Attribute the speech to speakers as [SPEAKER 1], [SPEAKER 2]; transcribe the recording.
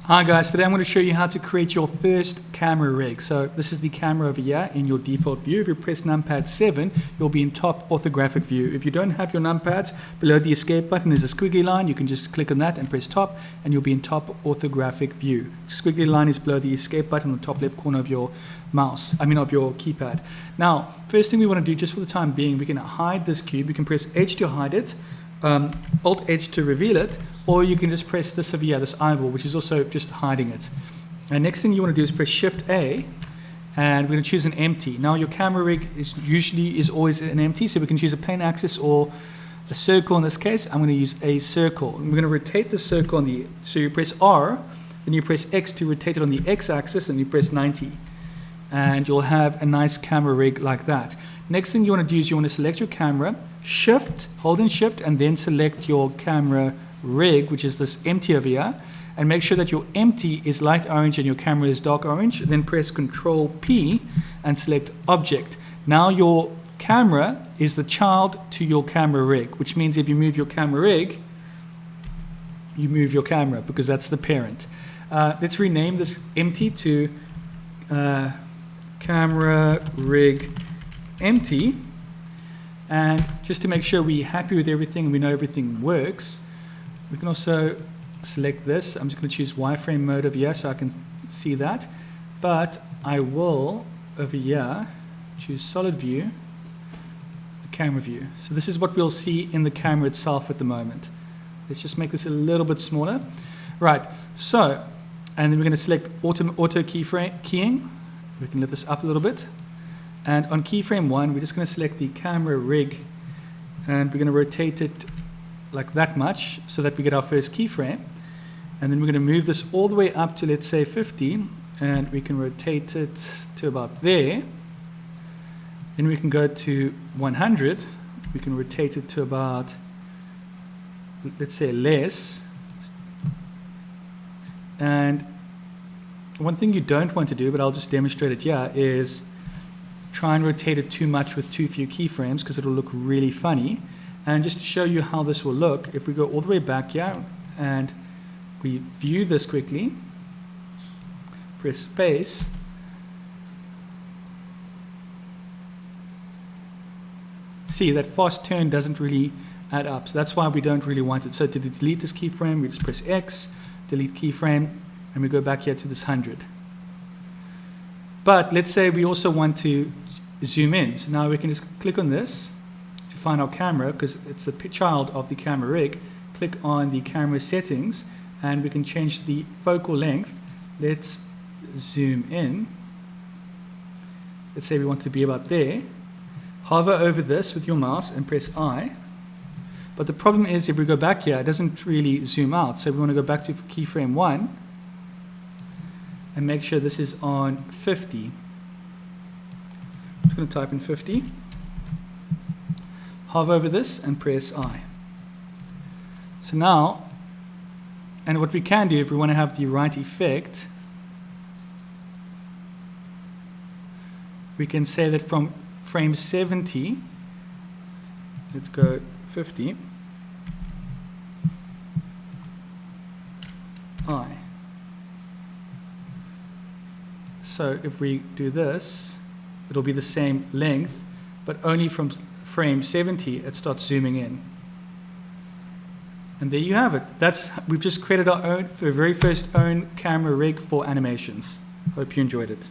[SPEAKER 1] Hi guys, today I'm going to show you how to create your first camera rig. So this is the camera over here in your default view. If you press numpad 7, you'll be in top orthographic view. If you don't have your numpads, below the escape button there's a squiggly line. You can just click on that and press top and you'll be in top orthographic view. The squiggly line is below the escape button on the top left corner of your of your keypad. Now, first thing we want to do just for the time being, we can hide this cube. You can press H to hide it, Alt H to reveal it, or you can just press this over here, this eyeball, which is also just hiding it. And next thing you want to do is press Shift A, and we're going to choose an empty. Now your camera rig is always an empty, so we can choose a plain axis or a circle. In this case, I'm going to use a circle. And we're going to rotate the circle so you press R, then you press X to rotate it on the X axis, and you press 90. And you'll have a nice camera rig like that. Next thing you want to do is you want to select your camera, hold in Shift, and then select your camera rig, which is this empty over here, and make sure that your empty is light orange and your camera is dark orange. Then press Control P and select Object. Now your camera is the child to your camera rig, which means if you move your camera rig, you move your camera because that's the parent. Let's rename this empty to camera rig empty, and just to make sure we're happy with everything and we know everything works, we can also select this. I'm just going to choose wireframe mode over here so I can see that, but I will over here choose solid view, camera view. So this is what we'll see in the camera itself at the moment. Let's just make this a little bit smaller. Right, so, and then we're going to select auto keying. We can lift this up a little bit. And on keyframe 1, we're just going to select the camera rig, and we're going to rotate it like that much so that we get our first keyframe. And then we're going to move this all the way up to, let's say, 50, and we can rotate it to about there. Then we can go to 100. We can rotate it to about, let's say, less. And one thing you don't want to do, but I'll just demonstrate it here, is try and rotate it too much with too few keyframes, because it'll look really funny. And just to show you how this will look, if we go all the way back here and we view this quickly, press space, see that fast turn doesn't really add up. So that's why we don't really want it. So to delete this keyframe, we just press X, delete keyframe, and we go back here to this 100. But let's say we also want to zoom in. So now we can just click on this to find our camera, because it's the child of the camera rig. Click on the camera settings, and we can change the focal length. Let's zoom in. Let's say we want to be about there. Hover over this with your mouse and press I. But the problem is, if we go back here, it doesn't really zoom out. So we want to go back to keyframe 1 and make sure this is on 50. I'm just going to type in 50. Hover over this and press I. So now, and what we can do if we want to have the right effect, we can say that from frame 70, let's go 50, I. So if we do this, it'll be the same length, but only from frame 70 it starts zooming in. And there you have it. We've just created our very first own camera rig for animations. Hope you enjoyed it.